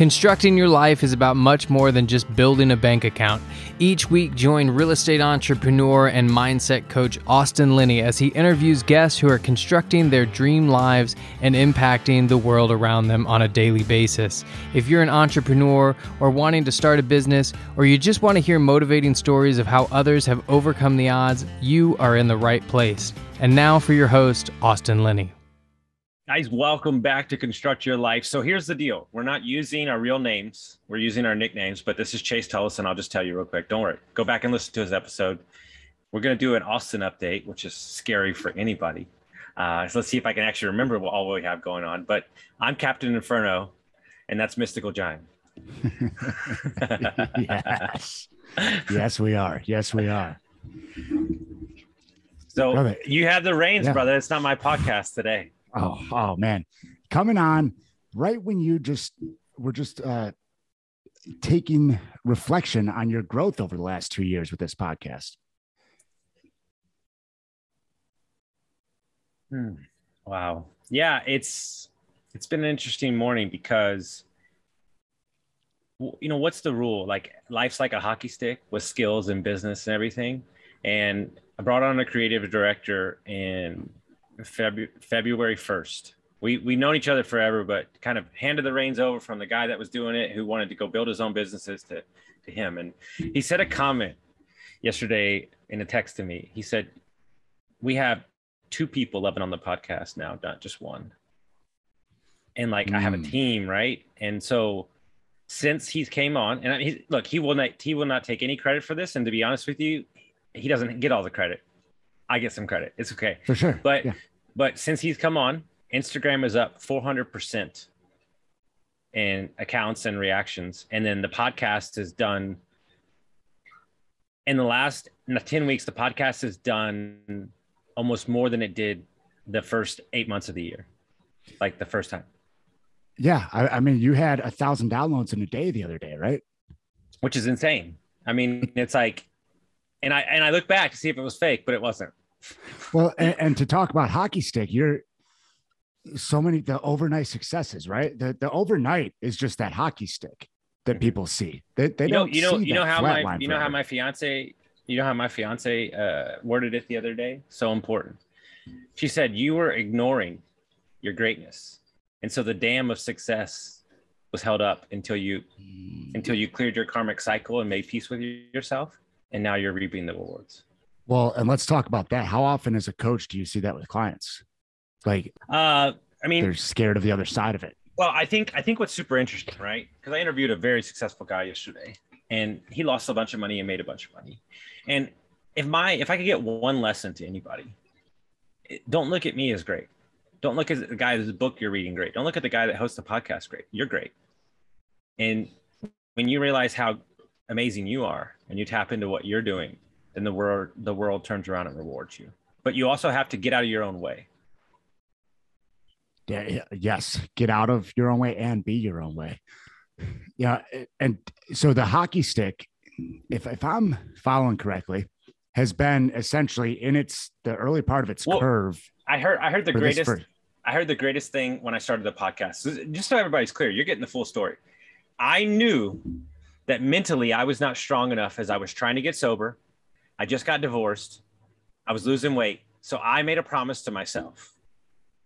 Constructing your life is about much more than just building a bank account. Each week, join real estate entrepreneur and mindset coach Austin Linney as he interviews guests who are constructing their dream lives and impacting the world around them on a daily basis. If you're an entrepreneur or wanting to start a business, or you just want to hear motivating stories of how others have overcome the odds, you are in the right place. And now for your host, Austin Linney. Guys, welcome back to Construct Your Life. So here's the deal. We're not using our real names. We're using our nicknames, but this is Chase Tolleson. I'll just tell you real quick. Don't worry. Go back and listen to his episode. We're going to do an Austin update, which is scary for anybody. So let's see if I can actually remember what all we have going on. But I'm Captain Inferno, and that's Mystical Giant. Yes. Yes, we are. Yes, we are. So brother, you have the reins, brother. It's not my podcast today. Oh man, coming on right when you were just taking reflection on your growth over the last 2 years with this podcast. Wow. Yeah, it's been an interesting morning because, you know, what's the rule? Like, life's like a hockey stick with skills and business and everything. And I brought on a creative director in February 1st. We've known each other forever, but kind of handed the reins over from the guy that was doing it, who wanted to go build his own businesses, to him. And he said a comment yesterday in a text to me. He said, we have 2 people living on the podcast now, not just one. And like, I have a team, right? And so since he's came on, and he will not take any credit for this. And to be honest with you, he doesn't get all the credit. I get some credit. It's okay. For sure. But since he's come on, Instagram is up 400% in accounts and reactions. And then the podcast is done in the last 10 weeks. The podcast has done almost more than it did the first 8 months of the year, like the first time. Yeah. I mean, you had 1,000 downloads in a day the other day, right? Which is insane. I mean, it's like, and I look back to see if it was fake, but it wasn't. Well, and to talk about hockey stick, the overnight successes, right? The overnight is just that hockey stick that people see. They don't see how my fiance worded it the other day. So important. She said, you were ignoring your greatness. And so the dam of success was held up until you cleared your karmic cycle and made peace with yourself. And now you're reaping the rewards. Well, and let's talk about that. How often as a coach do you see that with clients? Like, they're scared of the other side of it. Well, I think what's super interesting, right? Because I interviewed a very successful guy yesterday, and he lost a bunch of money and made a bunch of money. And if I could get one lesson to anybody, don't look at me as great. Don't look at the guy whose book you're reading great. Don't look at the guy that hosts the podcast great. You're great. And when you realize how amazing you are and you tap into what you're doing, then the world turns around and rewards you. But you also have to get out of your own way. Yeah, yes. Get out of your own way and be your own way. Yeah. And so the hockey stick, if I'm following correctly, has been essentially in the early part of its curve. I heard the greatest thing when I started the podcast. Just so everybody's clear, you're getting the full story. I knew that mentally I was not strong enough as I was trying to get sober. I just got divorced. I was losing weight. So I made a promise to myself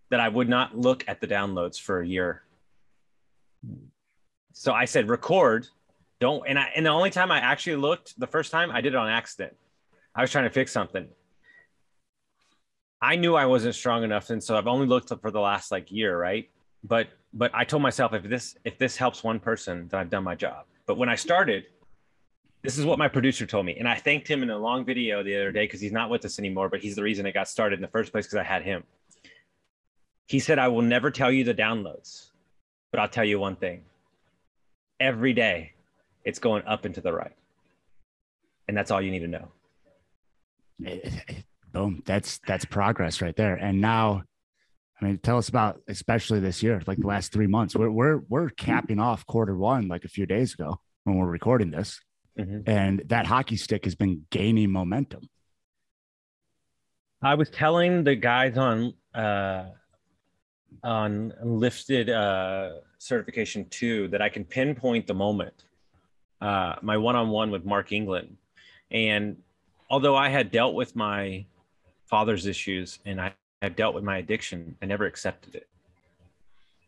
that I would not look at the downloads for a year. So I said, record, don't. And the only time I actually looked, the first time, I did it on accident. I was trying to fix something. I knew I wasn't strong enough. And so I've only looked up for the last year. Right. But I told myself, if this helps one person, then I've done my job. But when I started, this is what my producer told me. And I thanked him in a long video the other day because he's not with us anymore, but he's the reason it got started in the first place because I had him. He said, I will never tell you the downloads, but I'll tell you one thing. Every day, it's going up and to the right. And that's all you need to know. Boom. That's progress right there. And now, I mean, tell us about, especially this year, like the last 3 months, we're capping off Q1 like a few days ago when we're recording this. Mm-hmm. And that hockey stick has been gaining momentum. I was telling the guys on on lifted certification 2 that I can pinpoint the moment. My one-on-one with Mark England. And although I had dealt with my father's issues and I had dealt with my addiction, I never accepted it,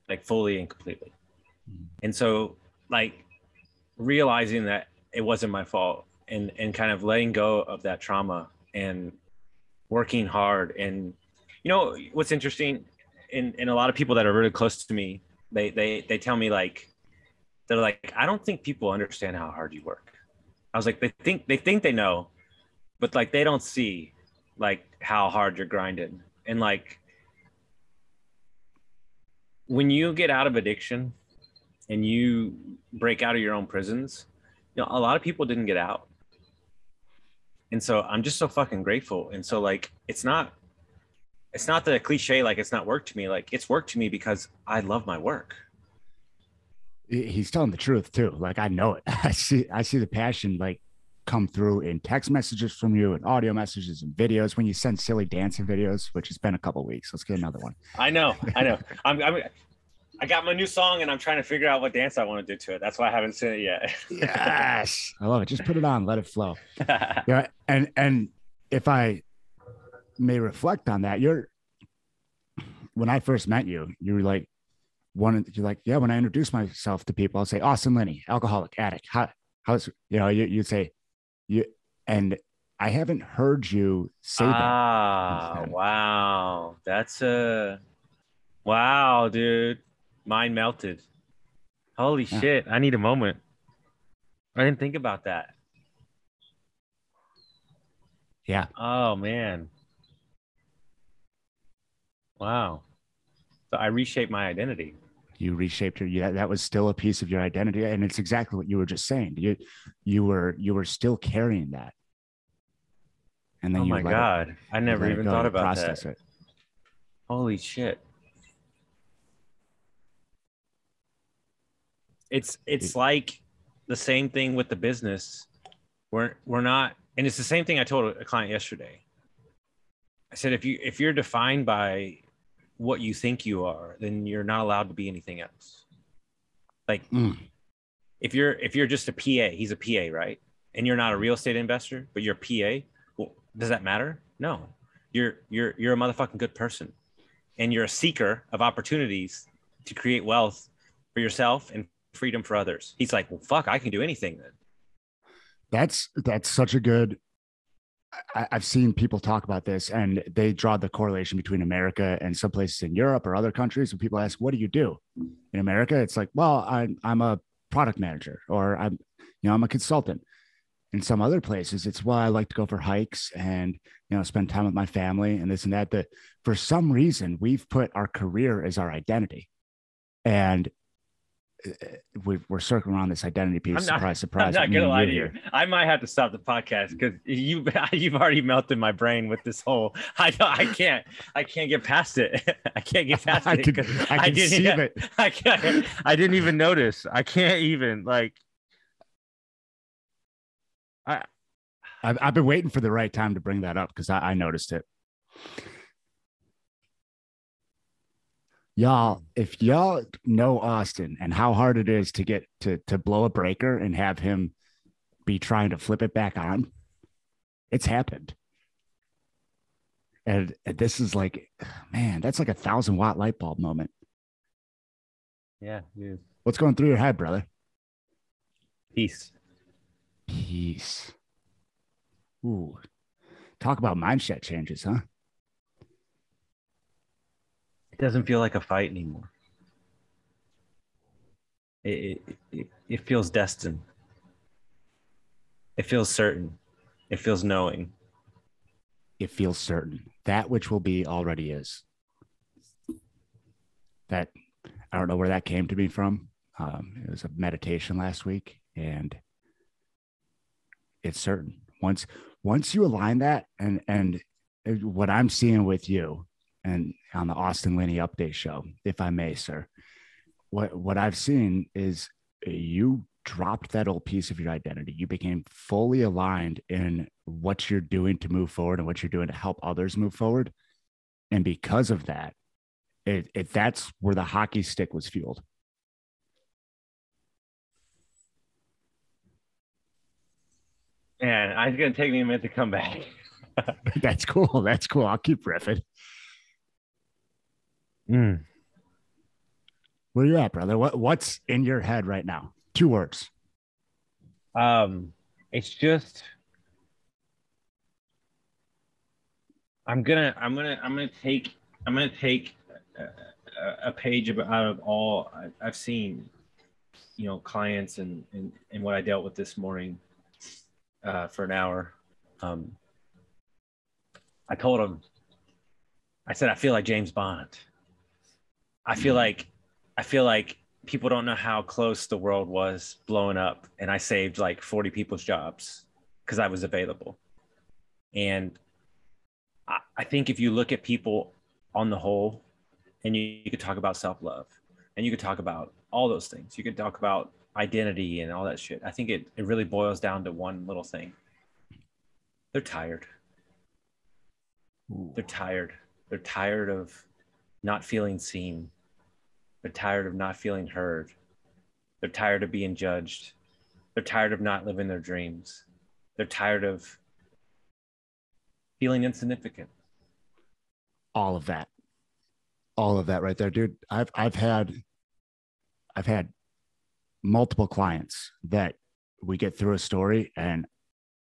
like fully and completely. And so like realizing that it wasn't my fault and kind of letting go of that trauma and working hard. And you know what's interesting, in a lot of people that are really close to me, they tell me like, they're like, I don't think people understand how hard you work. I was like, they think they know, but like they don't see like how hard you're grinding. And like when you get out of addiction and you break out of your own prisons, you know, a lot of people didn't get out. And so I'm just so fucking grateful. And so like it's not the cliche like it's not work to me. Like it's work to me because I love my work. He's telling the truth too. Like I know it. I see the passion like come through in text messages from you and audio messages and videos when you send silly dancing videos, which has been a couple of weeks. Let's get another one. I know. I got my new song and I'm trying to figure out what dance I want to do to it. That's why I haven't seen it yet. Yes. I love it. Just put it on, let it flow. Yeah. And if I may reflect on that, when I first met you, you were like, you're like, yeah, when I introduce myself to people, I'll say Austin Linney, alcoholic, addict. How's, you'd say you, and I haven't heard you say that. Wow. Wow, dude. Mine melted. Holy shit. I need a moment. I didn't think about that. Yeah. Oh man. Wow. So I reshaped my identity. You reshaped that was still a piece of your identity. And it's exactly what you were just saying. You were still carrying that. And then oh my God. I never even thought about that. It. Holy shit. It's like the same thing with the business. We're not, and it's the same thing I told a client yesterday. I said, if you're defined by what you think you are, then you're not allowed to be anything else. Like if you're just a PA, he's a PA, right? And you're not a real estate investor, but you're a PA. Well, does that matter? No. You're a motherfucking good person. And you're a seeker of opportunities to create wealth for yourself and freedom for others. He's like, well, fuck, I can do anything then. That's such a good. I've seen people talk about this and they draw the correlation between America and some places in Europe or other countries. When people ask, what do you do in America? It's like, well, I'm a product manager, or I'm a consultant. In some other places, it's, well, I like to go for hikes and, spend time with my family and this and that. That for some reason we've put our career as our identity, and we're circling around this identity piece. Surprise. I'm not gonna lie to you. I might have to stop the podcast because you've already melted my brain with this whole. I can't get past it. I can't get past it. I can see it. I didn't even notice. I can't even like. I've been waiting for the right time to bring that up because I noticed it. Y'all, if y'all know Austin and how hard it is to get to blow a breaker and have him be trying to flip it back on, it's happened. And this is like, man, that's like 1,000-watt light bulb moment. Yeah. What's going through your head, brother? Peace. Ooh, talk about mindset changes, huh? It doesn't feel like a fight anymore. It feels destined. It feels certain. It feels knowing. It feels certain. That which will be already is. That, I don't know where that came to me from. It was a meditation last week, and it's certain. Once you align that, and what I'm seeing with you and on the Austin Linney update show, if I may, sir, what I've seen is you dropped that old piece of your identity. You became fully aligned in what you're doing to move forward and what you're doing to help others move forward. And because of that, That's where the hockey stick was fueled. Man, it's going to take me a minute to come back. That's cool. That's cool. I'll keep riffing. Mm. Where you at, brother? What's in your head right now? 2 words. It's just I'm gonna take a page out of all I've seen, clients and what I dealt with this morning for an hour. I told him, I said, I feel like James Bond. I feel like people don't know how close the world was blowing up, and I saved like 40 people's jobs because I was available. And I think if you look at people on the whole, and you could talk about self-love, and you could talk about all those things. You could talk about identity and all that shit. I think it really boils down to one little thing. They're tired. Ooh. They're tired. They're tired of not feeling seen. They're tired of not feeling heard. They're tired of being judged. They're tired of not living their dreams. They're tired of feeling insignificant. All of that right there, dude. I've had multiple clients that we get through a story and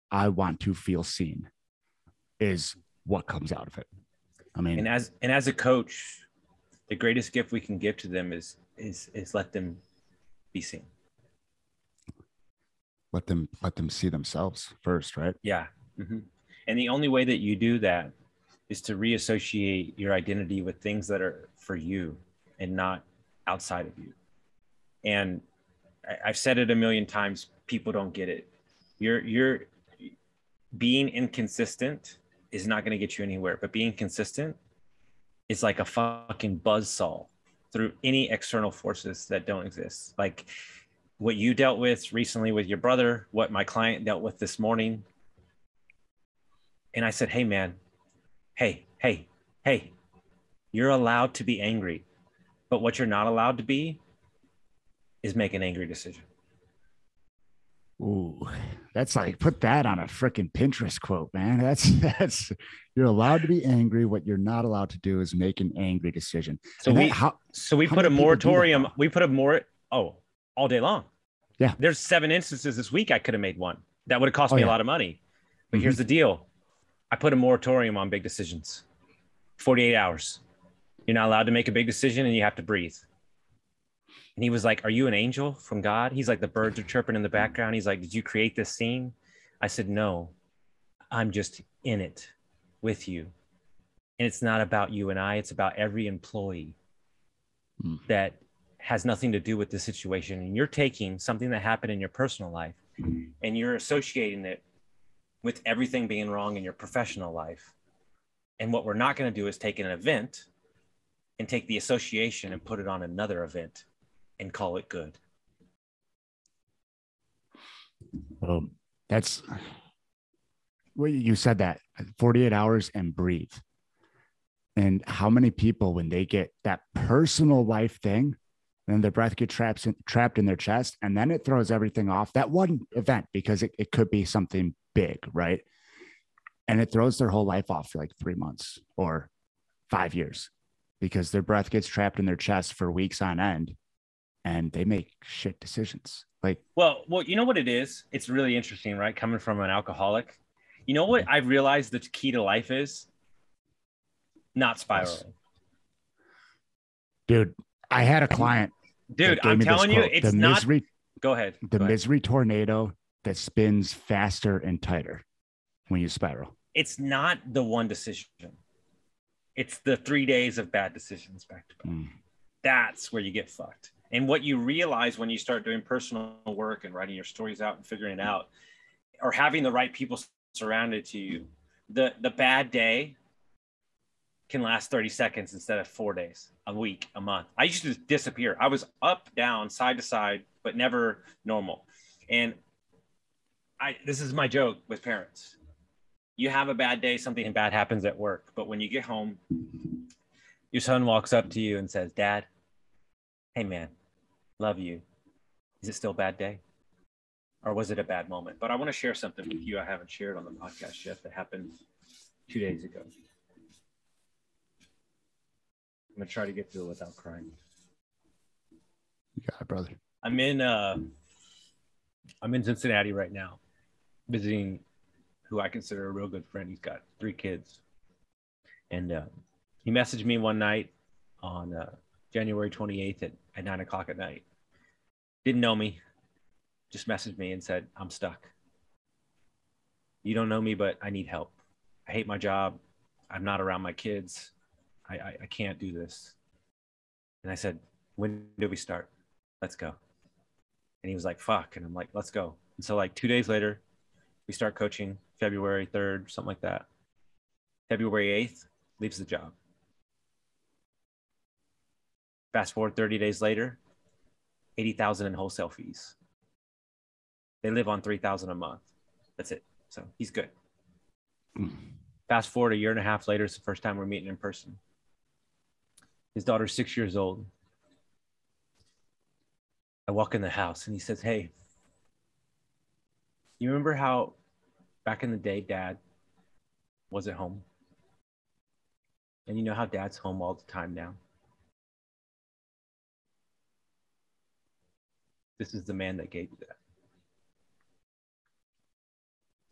I want to feel seen is what comes out of it. I mean, and as a coach, the greatest gift we can give to them is let them be seen. Let them see themselves first, right? Yeah. Mm-hmm. And the only way that you do that is to reassociate your identity with things that are for you and not outside of you. And I've said it a million times, people don't get it. You're being inconsistent is not going to get you anywhere, but being consistent is like a fucking buzzsaw through any external forces that don't exist. Like what you dealt with recently with your brother, what my client dealt with this morning. And I said, hey man, hey, you're allowed to be angry, but what you're not allowed to be is make an angry decision. Ooh, that's like, put that on a freaking Pinterest quote, man. That's you're allowed to be angry. What you're not allowed to do is make an angry decision. So we put a moratorium. We put all day long. Yeah. There's 7 instances this week I could have made one. That would have cost me a lot of money. But here's the deal. I put a moratorium on big decisions. 48 hours. You're not allowed to make a big decision and you have to breathe. And he was like, are you an angel from God? He's like, the birds are chirping in the background. He's like, did you create this scene? I said, no, I'm just in it with you. And it's not about you and I, it's about every employee that has nothing to do with the situation. And you're taking something that happened in your personal life and you're associating it with everything being wrong in your professional life. And what we're not going to do is take an event and take the association and put it on another event and call it good. That's well, you said that 48 hours and breathe. And how many people, when they get that personal life thing, then their breath gets trapped in their chest, and then it throws everything off that one event, because it could be something big, right? And it throws their whole life off for like 3 months or 5 years, because their breath gets trapped in their chest for weeks on end, and they make shit decisions. Well, you know what it is? It's really interesting, right? Coming from an alcoholic, you know what I realized the key to life is? Not spiraling. Dude, I had a client. Dude, I'm telling you, it's not. Go ahead. The misery tornado that spins faster and tighter when you spiral. It's not the one decision. It's the 3 days of bad decisions back to back. That's where you get fucked. And what you realize when you start doing personal work and writing your stories out and figuring it out, or having the right people surrounded to you, the bad day can last 30 seconds instead of 4 days, a week, a month. I used to disappear. I was up, down, side to side, but never normal. And this is my joke with parents. You have a bad day, something bad happens at work, but when you get home, Your son walks up to you and says, Dad, hey man, love you. Is it still a bad day? Or was it a bad moment? But I want to share something with you I haven't shared on the podcast yet that happened 2 days ago. I'm going to try to get through it without crying. You got it, brother. I'm in Cincinnati right now, visiting who I consider a real good friend. He's got 3 kids. And he messaged me one night on January 28th at 9 o'clock at night. Didn't know me, just messaged me and said, I'm stuck. You don't know me, but I need help. I hate my job. I'm not around my kids. I can't do this. And I said, when do we start? Let's go. And he was like, fuck. And I'm like, let's go. And so like 2 days later, we start coaching February 3rd, something like that. February 8th, leaves the job. Fast forward 30 days later, $80,000 in wholesale fees. They live on $3,000 a month. That's it. So he's good. Fast forward a year and a half later, it's the first time we're meeting in person. His daughter's 6 years old. I walk in the house and he says, hey, you remember how back in the day, Dad was at home? And you know how Dad's home all the time now? This is the man that gave you that.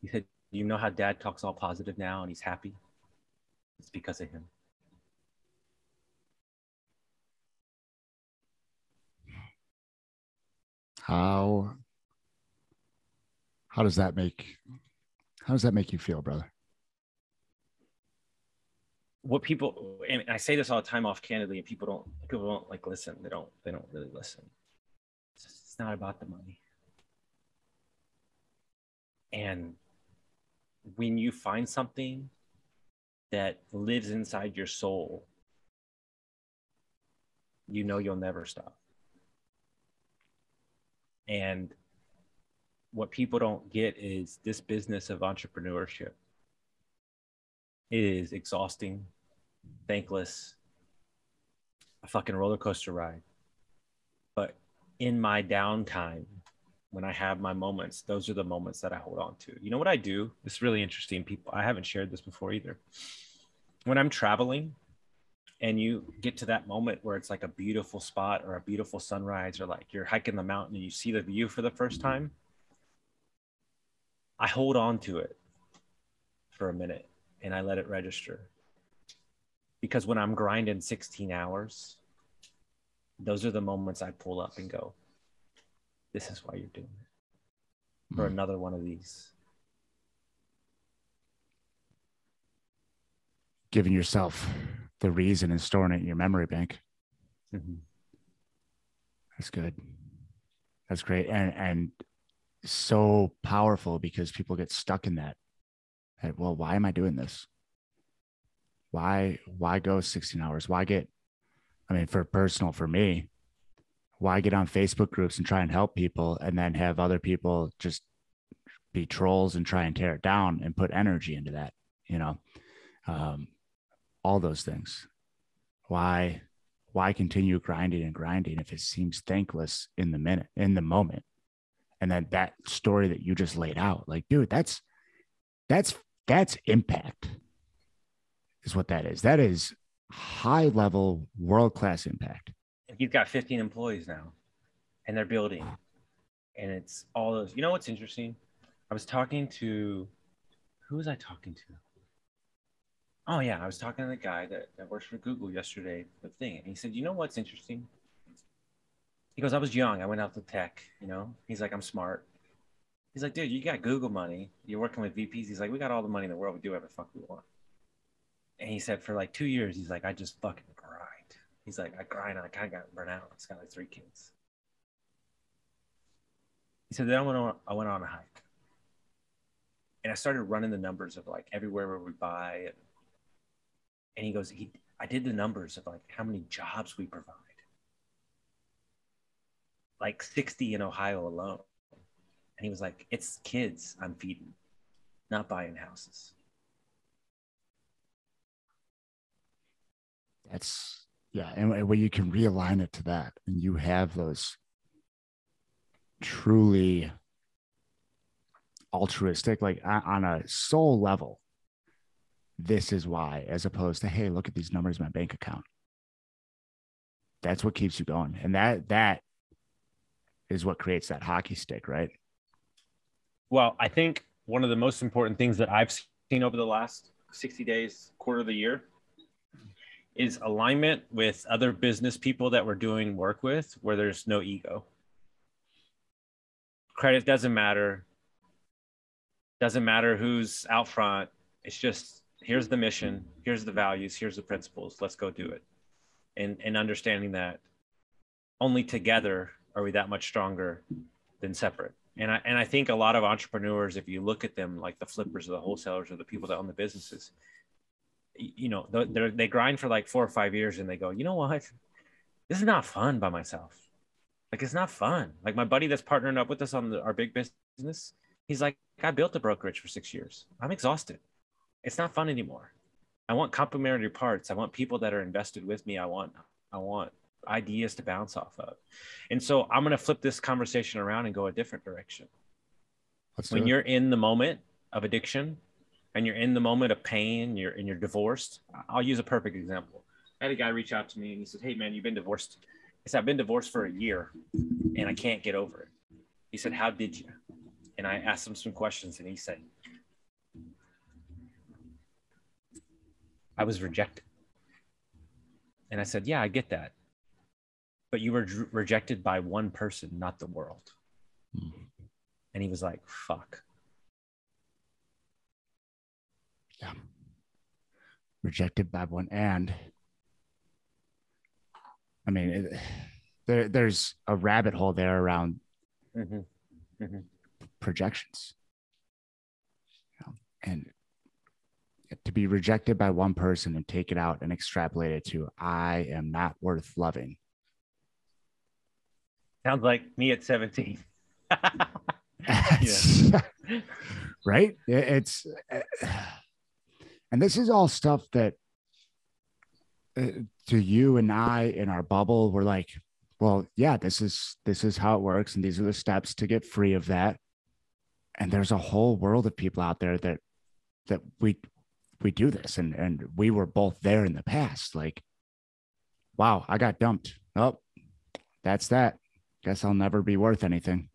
He said, you know how Dad talks all positive now and he's happy? It's because of him. How does that make you feel, brother? What people, and I say this all the time off candidly, and people don't like listen. They don't really listen. It's not about the money. And when you find something that lives inside your soul, you know you'll never stop. And what people don't get is this business of entrepreneurship. It is exhausting, thankless, a fucking roller coaster ride. But in my downtime, when I have my moments, those are the moments that I hold on to. You know what I do? It's really interesting. People, I haven't shared this before either. When I'm traveling and you get to that moment where it's like a beautiful spot or a beautiful sunrise, or like you're hiking the mountain and you see the view for the first time, I hold on to it for a minute and I let it register. Because when I'm grinding 16 hours, those are the moments I pull up and go, this is why you're doing it. For another one of these. Giving yourself the reason and storing it in your memory bank. Mm-hmm. That's good. That's great. And so powerful, because people get stuck in that. Well, why am I doing this? Why go 16 hours? For me, why get on Facebook groups and try and help people and then have other people just be trolls and try and tear it down and put energy into that, all those things. Why continue grinding if it seems thankless in the moment? And then that story that you just laid out, like, dude, that's impact is what that is. That is high level, world-class impact. He's got 15 employees now and they're building. And it's all those, you know, what's interesting? I was talking to, who was I talking to? Oh yeah, I was talking to the guy that works for Google yesterday, the thing. And he said, you know what's interesting? He goes, I was young. I went out to tech, He's like, I'm smart. He's like, dude, you got Google money. You're working with VPs. He's like, we got all the money in the world. We do whatever the fuck we want. And he said, for like 2 years, he's like, I just fucking grind. He's like, I grind and I kind of got burnt out. He's got like 3 kids. He said, then I went on a hike. And I started running the numbers of like everywhere where we buy. And he goes, I did the numbers of like how many jobs we provide. Like 60 in Ohio alone. And he was like, it's kids I'm feeding, not buying houses. That's, yeah. And when you can realign it to that, and you have those truly altruistic, like on a soul level, this is why, as opposed to, hey, look at these numbers in my bank account. That's what keeps you going. And that is what creates that hockey stick, right? Well, I think one of the most important things that I've seen over the last 60 days, quarter of the year, is alignment with other business people that we're doing work with, where there's no ego. Credit doesn't matter. Doesn't matter who's out front. It's just, here's the mission, here's the values, here's the principles. Let's go do it. And understanding that only together are we that much stronger than separate. And I think a lot of entrepreneurs, if you look at them, like the flippers or the wholesalers or the people that own the businesses, you know, they grind for like 4 or 5 years and they go, you know what? This is not fun by myself. Like, it's not fun. Like my buddy that's partnering up with us on our big business, he's like, I built a brokerage for 6 years. I'm exhausted. It's not fun anymore. I want complementary parts. I want people that are invested with me. I want ideas to bounce off of. And so I'm going to flip this conversation around and go a different direction. When you're in the moment of addiction and you're in the moment of pain, you're divorced. I'll use a perfect example. I had a guy reach out to me and he said, hey man, you've been divorced. I said, I've been divorced for a year and I can't get over it. He said, how did you? And I asked him some questions and he said, I was rejected. And I said, yeah, I get that. But you were rejected by one person, not the world. And he was like, fuck. Yeah. Rejected by one. And I mean, there's a rabbit hole there around projections. You know, and to be rejected by one person and take it out and extrapolate it to, I am not worth loving. Sounds like me at 17. Right? It's, and this is all stuff that to you and I in our bubble, we're like, well, yeah, this is how it works. And these are the steps to get free of that. And there's a whole world of people out there that we do this. And we were both there in the past. Like, wow, I got dumped. Oh, that's that. Guess I'll never be worth anything.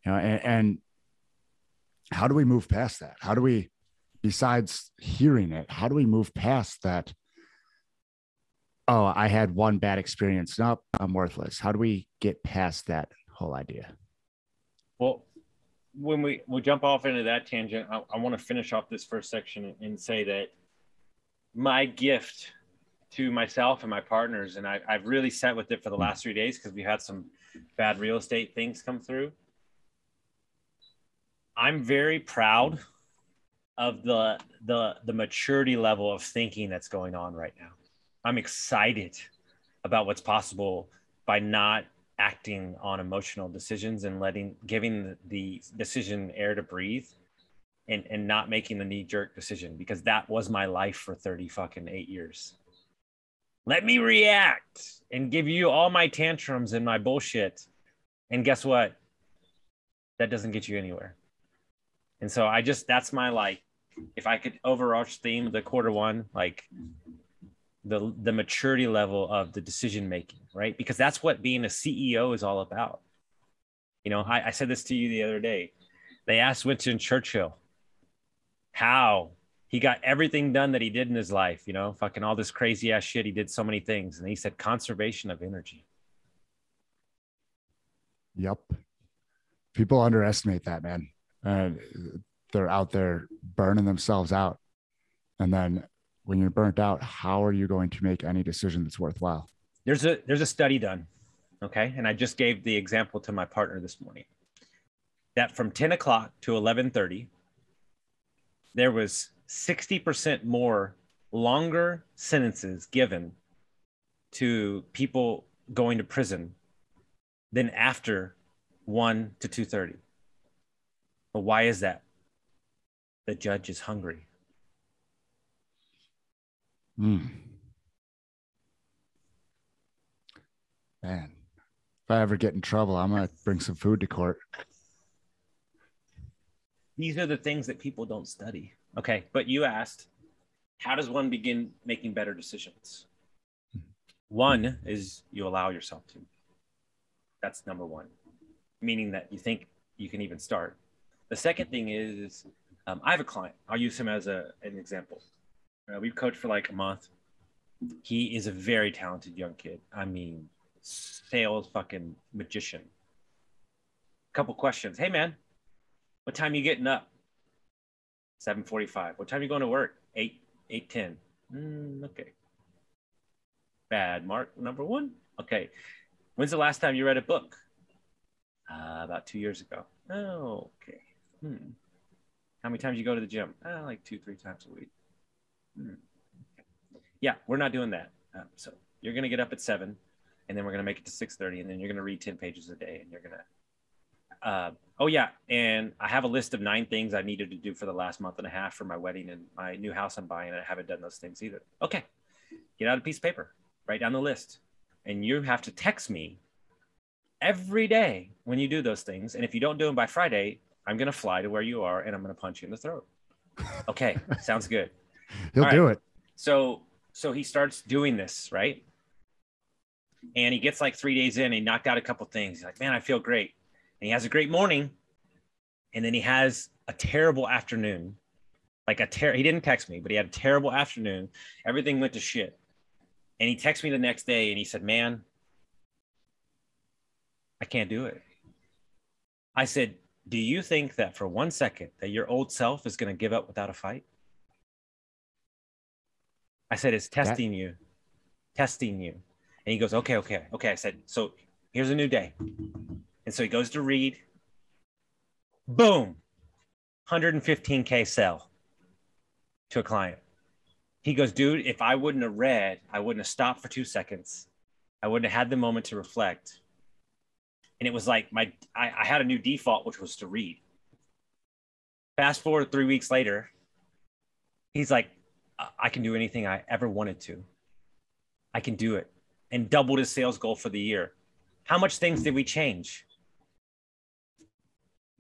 You know, and how do we move past that? How do we, besides hearing it, how do we move past that? Oh, I had one bad experience. Nope, I'm worthless. How do we get past that whole idea? Well, when we'll jump off into that tangent, I want to finish off this first section and say that my gift to myself and my partners, and I've really sat with it for the last 3 days because we had some bad real estate things come through. I'm very proud of the maturity level of thinking that's going on right now. I'm excited about what's possible by not acting on emotional decisions and giving the decision air to breathe and not making the knee-jerk decision, because that was my life for 8 years. Let me react and give you all my tantrums and my bullshit. And guess what? That doesn't get you anywhere. And so that's my, like, if I could overarch theme of the quarter one, like the maturity level of the decision making, right? Because that's what being a CEO is all about. You know, I said this to you the other day. They asked Winston Churchill how he got everything done that he did in his life, you know, fucking all this crazy ass shit. He did so many things. And he said, conservation of energy. Yep. People underestimate that, man. They're out there burning themselves out. And then when you're burnt out, how are you going to make any decision that's worthwhile? There's a study done. Okay. And I just gave the example to my partner this morning that from 10 o'clock to 11:30, there was 60% more longer sentences given to people going to prison than after 1 to 2:30. But why is that? The judge is hungry. Man, if I ever get in trouble, I'm going to bring some food to court. These are the things that people don't study. Okay. But you asked, how does one begin making better decisions? One is you allow yourself to. That's number one, meaning that you think you can even start. The second thing is, I have a client. I'll use him as an example. We've coached for like a month. He is a very talented young kid. I mean, sales fucking magician. Couple questions. Hey, man, what time are you getting up? 7:45. What time are you going to work? 8:10. Okay. Bad mark number one. Okay. When's the last time you read a book? About 2 years ago. Oh, okay. How many times you go to the gym? Like 2-3 times a week. Yeah, we're not doing that. So you're going to get up at 7, and then we're going to make it to 6:30, and then you're going to read 10 pages a day, and you're going to oh yeah, and I have a list of 9 things I needed to do for the last month and a half for my wedding and my new house I'm buying, and I haven't done those things either. Okay, get out a piece of paper, write down the list, and you have to text me every day when you do those things. And if you don't do them by Friday, I'm going to fly to where you are and I'm going to punch you in the throat. Okay, sounds good. He'll do it. So he starts doing this, right? And he gets like 3 days in, he knocked out a couple things. He's like, man, I feel great. And he has a great morning. And then he has a terrible afternoon. Like he didn't text me, but he had a terrible afternoon. Everything went to shit. And he texted me the next day and he said, man, I can't do it. I said, do you think that for 1 second that your old self is going to give up without a fight? I said, it's testing you. And he goes, okay. I said, so here's a new day. And so he goes to read. Boom. 115K sell to a client. He goes, dude, if I wouldn't have read, I wouldn't have stopped for 2 seconds. I wouldn't have had the moment to reflect. And it was like I had a new default, which was to read. Fast forward 3 weeks later, he's like, I can do anything I ever wanted to. I can do it. And doubled his sales goal for the year. How much things did we change?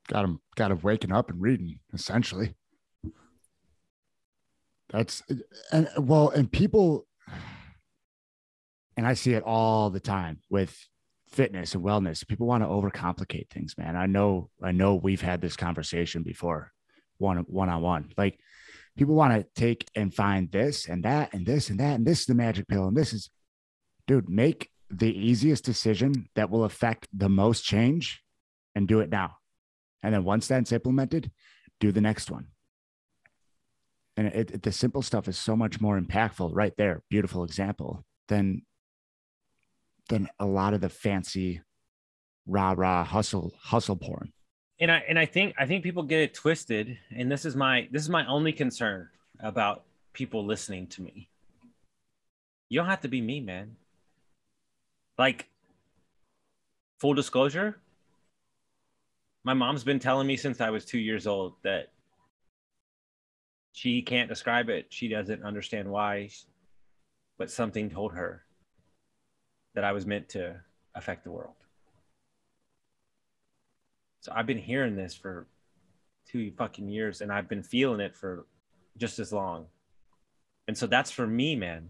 Got him waking up and reading, essentially. And people, and I see it all the time with fitness and wellness. People want to overcomplicate things, man. I know we've had this conversation before, one-on-one. Like, people want to take and find this and that and this and that, and this is the magic pill. And this is, dude, make the easiest decision that will affect the most change and do it now. And then once that's implemented, do the next one. And the simple stuff is so much more impactful right there. Beautiful example than a lot of the fancy rah hustle porn. And I think people get it twisted. And this is my only concern about people listening to me. You don't have to be me, man. Like, full disclosure, my mom's been telling me since I was 2 years old that she can't describe it. She doesn't understand why, but something told her that I was meant to affect the world. So I've been hearing this for 2 fucking years, and I've been feeling it for just as long. And so that's for me, man.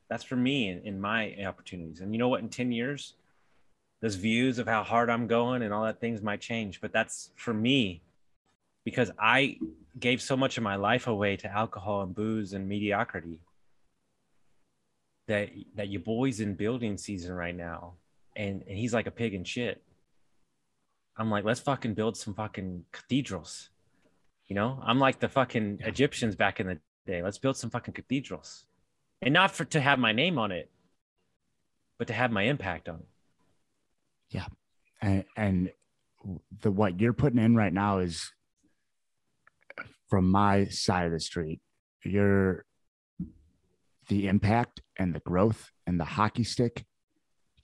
That's for me in my opportunities. And you know what? In 10 years, those views of how hard I'm going and all that things might change. But that's for me, because I gave so much of my life away to alcohol and booze and mediocrity that your boy's in building season right now. And he's like a pig in shit. I'm like, let's fucking build some fucking cathedrals. You know, I'm like the fucking Egyptians back in the day. Let's build some fucking cathedrals. And not to have my name on it, but to have my impact on it. Yeah. And what you're putting in right now is, from my side of the street, the impact and the growth and the hockey stick.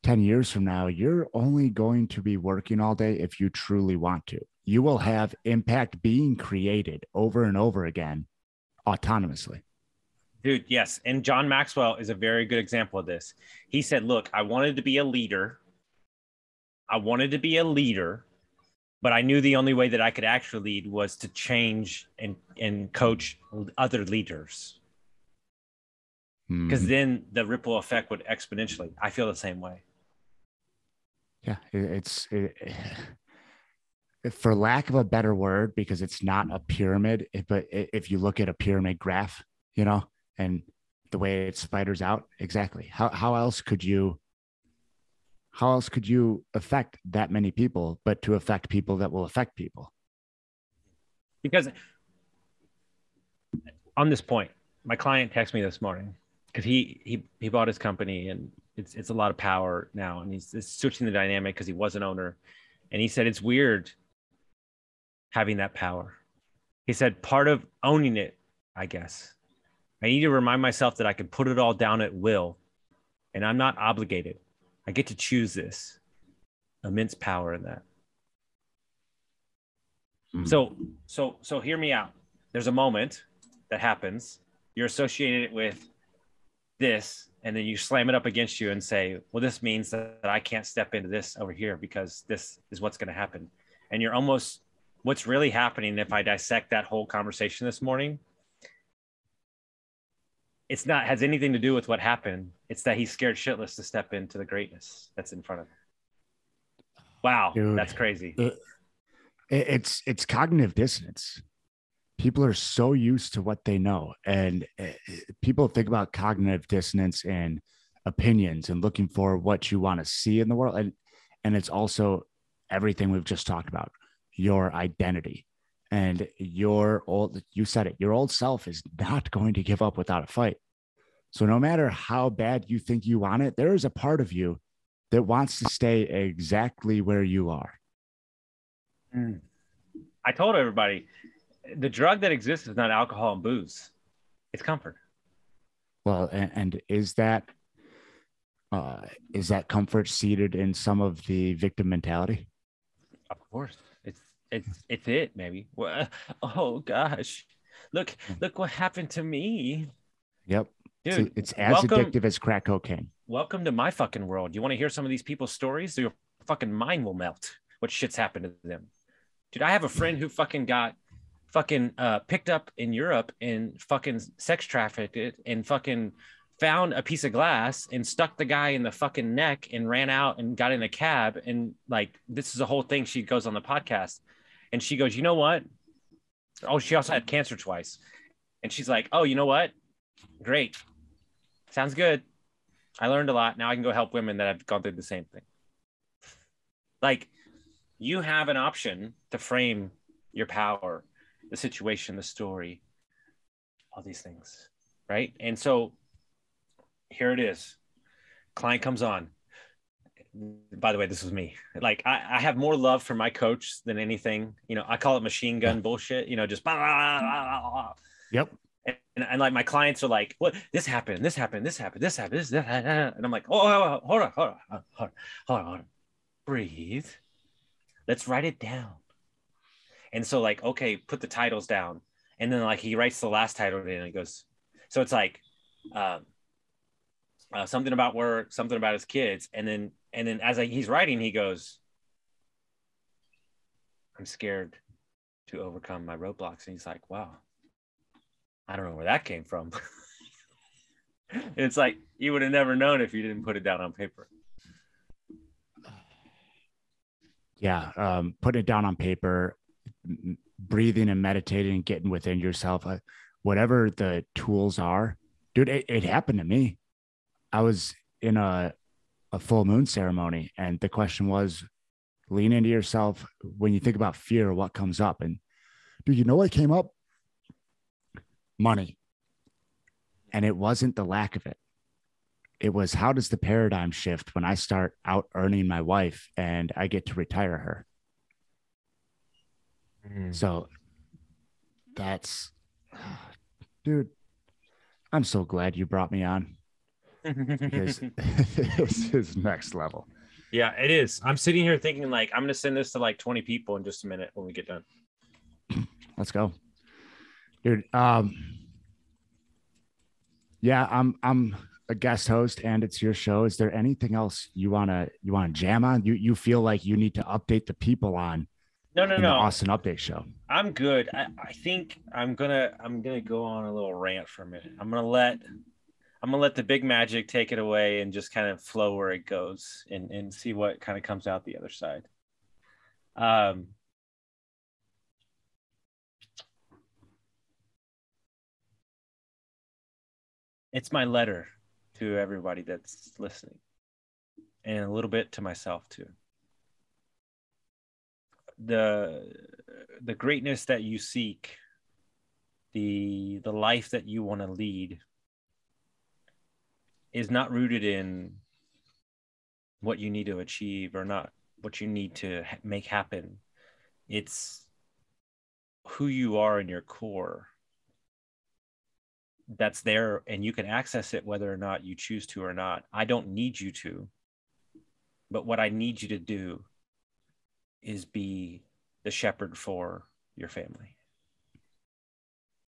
10 years from now, you're only going to be working all day if you truly want to. You will have impact being created over and over again autonomously. Dude, yes. And John Maxwell is a very good example of this. He said, look, I wanted to be a leader I wanted to be a leader, but I knew the only way that I could actually lead was to change and coach other leaders. Because then the ripple effect would exponentially. I feel the same way. Yeah, for lack of a better word, because it's not a pyramid, but if you look at a pyramid graph, you know, and the way it spiders out, exactly. How else could you affect that many people, but to affect people that will affect people? Because on this point, my client texted me this morning because he bought his company, and it's a lot of power now, and he's switching the dynamic because he was an owner, and he said it's weird having that power. He said part of owning it, I guess, I need to remind myself that I can put it all down at will, and I'm not obligated. I get to choose this. Immense power in that. So hear me out. There's a moment that happens. You're associated with this, and then you slam it up against you and say, well, this means that I can't step into this over here because this is what's going to happen. And you're almost, what's really happening, if I dissect that whole conversation this morning, it's not has anything to do with what happened. It's that he's scared shitless to step into the greatness that's in front of him. Wow, dude, that's crazy. It's cognitive dissonance. People are so used to what they know, and people think about cognitive dissonance and opinions and looking for what you want to see in the world, and it's also everything we've just talked about, your identity. And you said it, your old self is not going to give up without a fight. So no matter how bad you think you want it, there is a part of you that wants to stay exactly where you are. I told everybody, the drug that exists is not alcohol and booze. It's comfort. Well, and is that comfort seated in some of the victim mentality? Of course. It's it, maybe. Well, oh gosh, look what happened to me. Yep, dude, it's as addictive as crack cocaine. Welcome to my fucking world. You want to hear some of these people's stories? Your fucking mind will melt. What shit's happened to them, dude? I have a friend who fucking got picked up in Europe and fucking sex trafficked it and fucking found a piece of glass and stuck the guy in the fucking neck and ran out and got in a cab. And like, this is a whole thing. She goes on the podcast. And she goes, you know what? Oh, she also had cancer twice. And she's like, oh, you know what? Great. Sounds good. I learned a lot. Now I can go help women that have gone through the same thing. Like, you have an option to frame your power, the situation, the story, all these things, right? And so here it is. Client comes on. By the way, this was me. Like, I have more love for my coach than anything. You know, I call it machine gun bullshit. You know, just blah, blah, blah, blah. Yep. And like, my clients are like, "What? This happened. And I'm like, oh, hold on. Breathe. Let's write it down. And so, like, okay, put the titles down. And then, like, he writes the last title in, and he goes, so it's like, something about work, something about his kids, and then as he's writing, he goes, I'm scared to overcome my roadblocks. And he's like, wow, I don't know where that came from. It's like, you would have never known if you didn't put it down on paper. Yeah, putting it down on paper, breathing and meditating, getting within yourself, whatever the tools are. Dude, it happened to me. I was in a full moon ceremony, and the question was, lean into yourself. When you think about fear, what comes up? And dude, you know what came up? Money. And it wasn't the lack of it. It was, how does the paradigm shift when I start out earning my wife and I get to retire her? So that's, dude, I'm so glad you brought me on. Because this is next level. Yeah, it is. I'm sitting here thinking, like, I'm going to send this to like 20 people in just a minute when we get done. Let's go, dude. Yeah, I'm a guest host and it's your show, is there anything else you wanna jam on? You feel like you need to update the people on No. the Austin Update Show? I'm good. I think I'm gonna go on a little rant for a minute. I'm gonna let the big magic take it away and just kind of flow where it goes and see what kind of comes out the other side. It's my letter to everybody that's listening, and a little bit to myself too. The greatness that you seek, the life that you want to lead, is not rooted in what you need to achieve or not what you need to make happen. It's who you are in your core that's there, and you can access it whether or not you choose to or not. I don't need you to, but what I need you to do is be the shepherd for your family.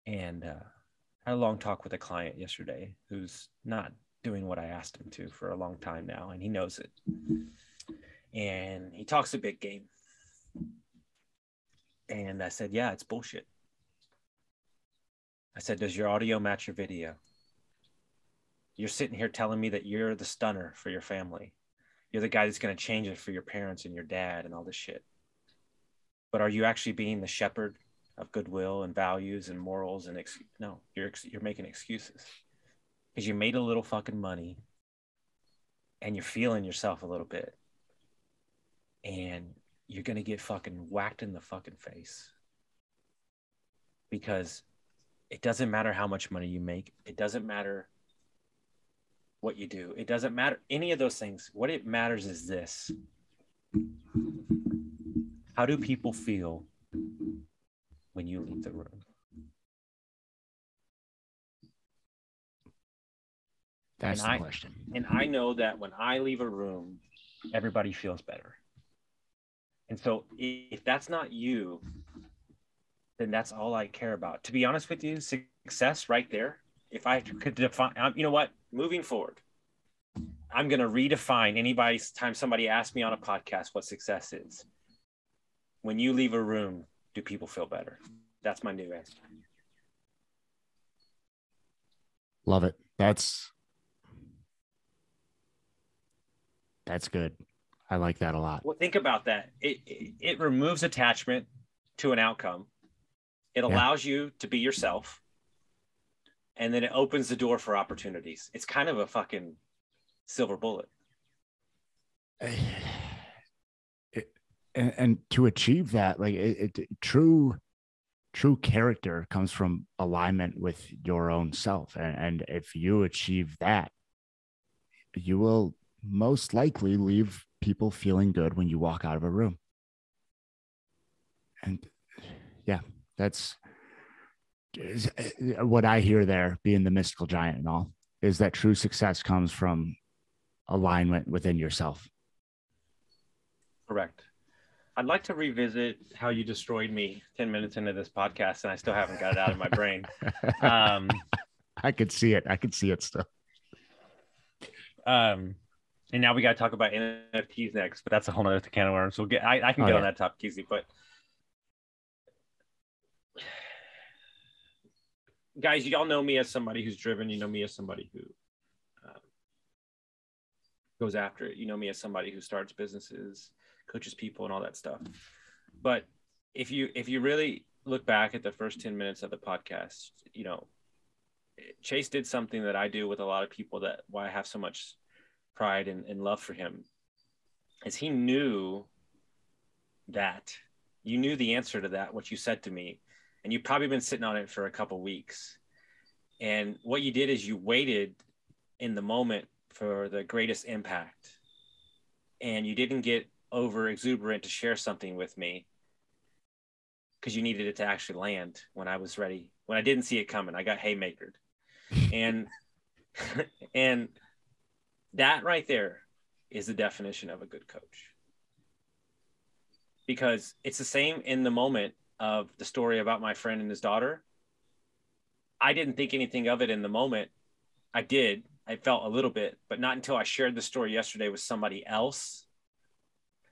And I had a long talk with a client yesterday who's not doing what I asked him to for a long time now, and he knows it. And he talks a big game. And I said, yeah, it's bullshit. I said, does your audio match your video? You're sitting here telling me that you're the stunner for your family. You're the guy that's going to change it for your parents and your dad and all this shit. But are you actually being the shepherd of goodwill and values and morals? And no, you're making excuses because you made a little fucking money and you're feeling yourself a little bit, and you're going to get fucking whacked in the fucking face, because it doesn't matter how much money you make. It doesn't matter what you do. It doesn't matter any of those things. What it matters is this: how do people feel when you leave the room? That's the question. And I know that when I leave a room, everybody feels better. And so if that's not you, then that's all I care about. To be honest with you, success right there, if I could define, you know what, moving forward, I'm going to redefine anybody's time somebody asks me on a podcast what success is. When you leave a room, do people feel better? That's my new answer. Love it. That's good. I like that a lot. Well, think about that. It removes attachment to an outcome. It allows you to be yourself. And then it opens the door for opportunities. It's kind of a fucking silver bullet. And to achieve that, like true character comes from alignment with your own self. And if you achieve that, you will most likely leave people feeling good when you walk out of a room. And yeah, that's what I hear there, being the mystical giant and all, is that true success comes from alignment within yourself. Correct. I'd like to revisit how you destroyed me 10 minutes into this podcast, and I still haven't got it out of my brain. I could see it. I could see it still. And now we got to talk about NFTs next, but that's a whole other can of worms. We'll I can get on that topic easy, but guys, y'all know me as somebody who's driven. You know me as somebody who goes after it. You know me as somebody who starts businesses, coaches people, and all that stuff. But if you really look back at the first 10 minutes of the podcast, you know, Chase did something that I do with a lot of people, that why I have so much pride and love for him, is he knew that you knew the answer to that, what you said to me, and you've probably been sitting on it for a couple weeks. And what you did is you waited in the moment for the greatest impact, and you didn't get over exuberant to share something with me because you needed it to actually land when I was ready. When I didn't see it coming, I got haymakered. And and that right there is the definition of a good coach. Because it's the same in the moment of the story about my friend and his daughter. I didn't think anything of it in the moment. I did, I felt a little bit, but not until I shared the story yesterday with somebody else.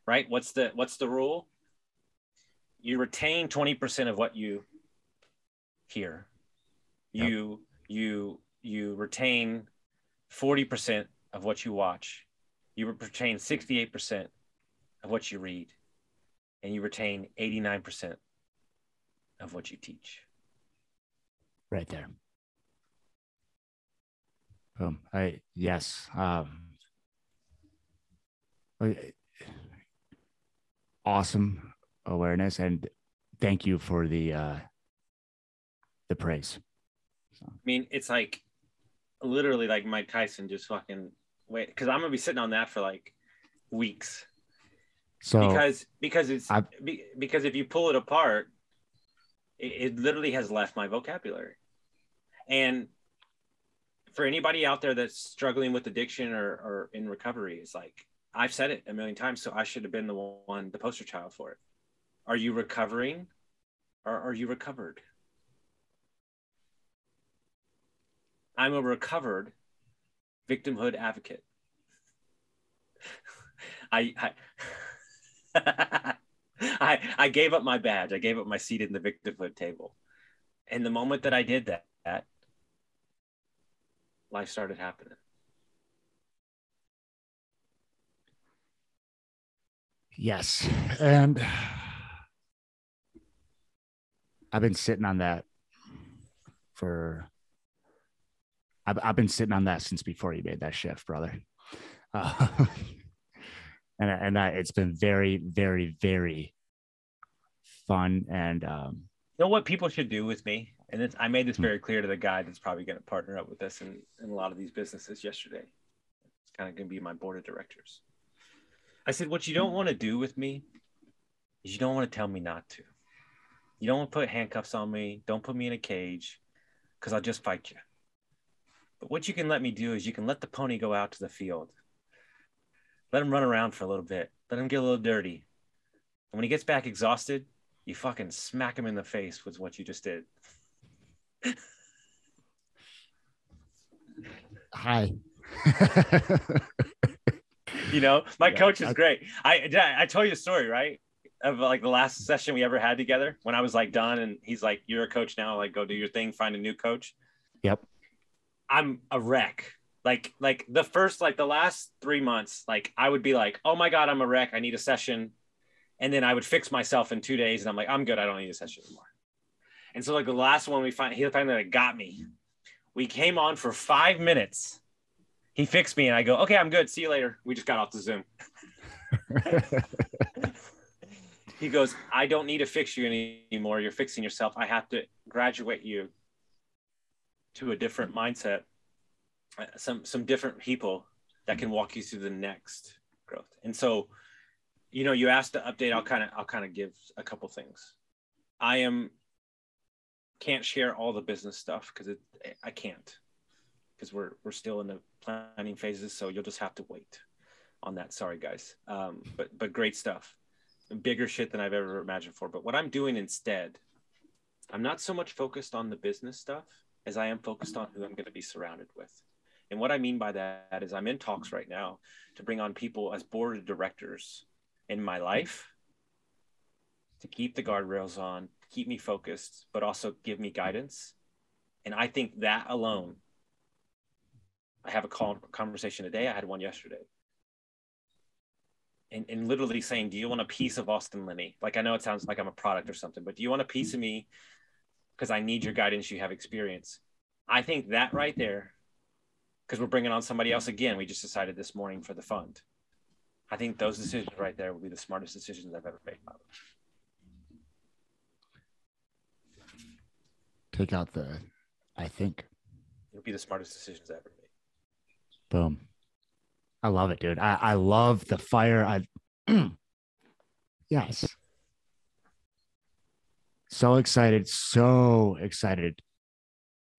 Right? What's the rule? You retain 20% of what you hear. You retain 40% of what you watch. You retain 68% of what you read, and you retain 89% of what you teach. Right there. Yes. Awesome awareness, and thank you for the praise. So. I mean, it's like literally like Mike Tyson just fucking wait, because I'm gonna be sitting on that for like weeks. So because if you pull it apart, it literally has left my vocabulary. And for anybody out there that's struggling with addiction or in recovery, it's like, I've said it a million times, so I should have been the poster child for it. Are you recovering or are you recovered? I'm a recovered victimhood advocate. I gave up my badge. I gave up my seat in the victimhood table. And the moment that I did that, life started happening. Yes. And I've been sitting on that I've been sitting on that since before you made that shift, brother. And it's been very, very, very fun. And you know what people should do with me? And I made this very clear to the guy that's probably going to partner up with us in a lot of these businesses yesterday. It's kind of going to be my board of directors. I said, what you don't want to do with me is you don't want to tell me not to. You don't want to put handcuffs on me. Don't put me in a cage, because I'll just fight you. But what you can let me do is you can let the pony go out to the field. Let him run around for a little bit. Let him get a little dirty. And when he gets back exhausted, you fucking smack him in the face with what you just did. Hi. You know, my coach is great. I told you a story, right? Of like the last session we ever had together when I was like done and he's like, you're a coach now, like go do your thing, find a new coach. Yep. I'm a wreck. Like the last 3 months, like I would be like, oh my God, I'm a wreck. I need a session. And then I would fix myself in 2 days and I'm like, I'm good. I don't need a session anymore. And so like the last one he finally like, got me. We came on for 5 minutes. He fixed me and I go, okay, I'm good. See you later. We just got off the Zoom. He goes, I don't need to fix you anymore. You're fixing yourself. I have to graduate you to a different mindset, some different people that can walk you through the next growth. And so, you know, you asked to update. I'll kind of give a couple things. Can't share all the business stuff because I can't, because we're still in the planning phases. So you'll just have to wait on that. Sorry, guys. But great stuff. Bigger shit than I've ever imagined for. But what I'm doing instead, I'm not so much focused on the business stuff as I am focused on who I'm going to be surrounded with. And what I mean by that is I'm in talks right now to bring on people as board of directors in my life to keep the guardrails on, keep me focused, but also give me guidance. And I think that alone, I have a conversation today. I had one yesterday. And literally saying, do you want a piece of Austin Linney? Like, I know it sounds like I'm a product or something, but do you want a piece of me? Because I need your guidance. You have experience. I think that right there, because we're bringing on somebody else again. We just decided this morning for the fund. I think those decisions right there will be the smartest decisions I've ever made in my life. Take out the, I think. It'll be the smartest decisions I ever made. Boom. I love it, dude. I love the fire. Yes. So excited.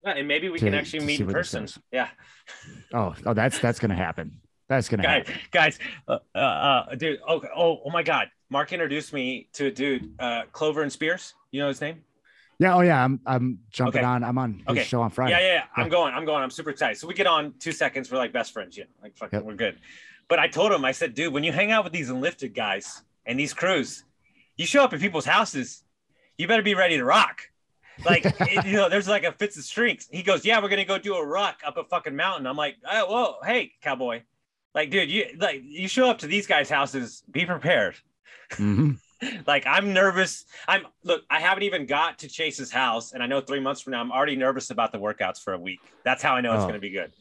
Yeah, and maybe we can actually meet in person. Yeah. Oh, that's going to happen. That's going to happen. Guys, dude. Oh my God. Mark introduced me to a dude, Clover and Spears. You know his name? Yeah. Oh yeah. I'm jumping Okay. on. I'm on his show on Friday. Yeah. I'm going. I'm super excited. So we get on 2 seconds. We're like best friends. Yeah. Like fucking, Yep. we're good. But I told him, I said, dude, when you hang out with these enlifted guys and these crews, you show up at people's houses, you better be ready to rock. Like, there's like a fits and streaks. He goes, yeah, we're going to go do a rock up a fucking mountain. I'm like, oh, whoa, hey, cowboy. Like, dude, you show up to these guys' houses, be prepared. Mm-hmm. Like, I'm nervous. I haven't even got to Chase's house. And I know 3 months from now, I'm already nervous about the workouts for a week. That's how I know it's going to be good.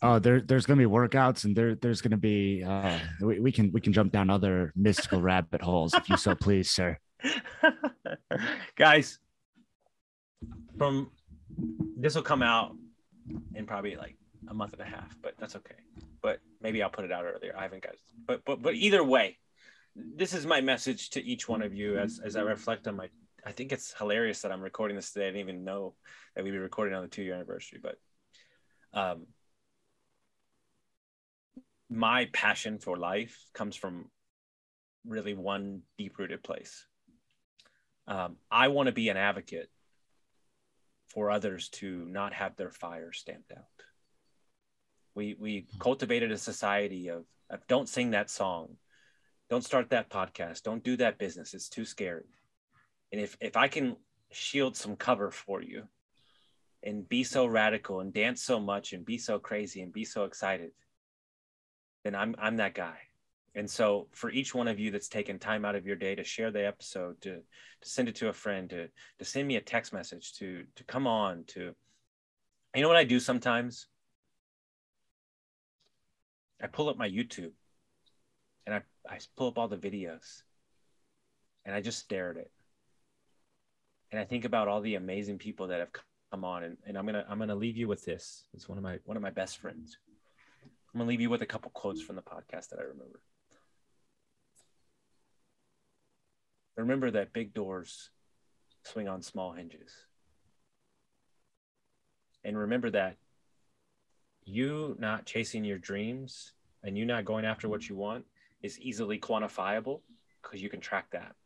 Oh, there's going to be workouts, and there's going to be, we can jump down other mystical rabbit holes if you so please, sir. Guys, this will come out in probably like a month and a half, but that's okay. But maybe I'll put it out earlier. I haven't, guys. But either way, this is my message to each one of you as I reflect on I think it's hilarious that I'm recording this today. I didn't even know that we'd be recording on the 2-year anniversary, but my passion for life comes from really one deep-rooted place. I want to be an advocate for others to not have their fire stamped out. We cultivated a society of don't sing that song, don't start that podcast, don't do that business, it's too scary. And if I can shield some cover for you and be so radical and dance so much and be so crazy and be so excited, then I'm that guy. And so for each one of you that's taken time out of your day to share the episode, to send it to a friend, to send me a text message, to come on, you know what I do sometimes? I pull up my YouTube and I pull up all the videos and I just stare at it. And I think about all the amazing people that have come on, and I'm gonna leave you with this. It's one of my best friends. I'm gonna leave you with a couple quotes from the podcast that I remember. Remember that big doors swing on small hinges. And remember that you not chasing your dreams and you not going after what you want is easily quantifiable because you can track that.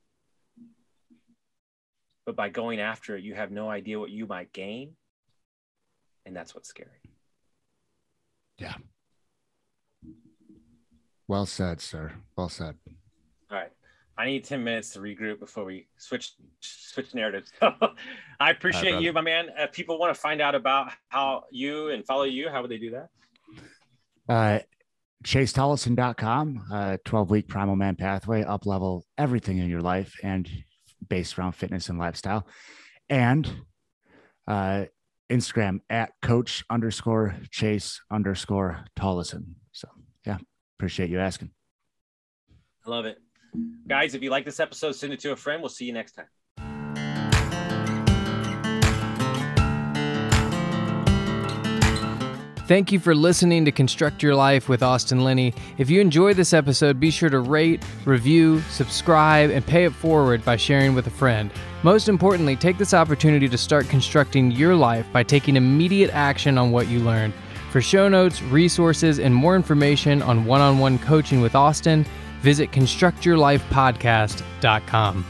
But by going after it, you have no idea what you might gain. And that's what's scary. Yeah. Well said, sir. Well said. All right. I need 10 minutes to regroup before we switch narratives. I appreciate you, my man. If people want to find out about how you and follow you, how would they do that? ChaseTolleson.com, 12-week Primal Man Pathway, up-level everything in your life and based around fitness and lifestyle. And Instagram at Coach_Chase_Tolleson. So, yeah, appreciate you asking. I love it. Guys, if you like this episode, send it to a friend. We'll see you next time. Thank you for listening to Construct Your Life with Austin Linney. If you enjoyed this episode, be sure to rate, review, subscribe, and pay it forward by sharing with a friend. Most importantly, take this opportunity to start constructing your life by taking immediate action on what you learned. For show notes, resources, and more information on one-on-one coaching with Austin, visit constructyourlifepodcast.com.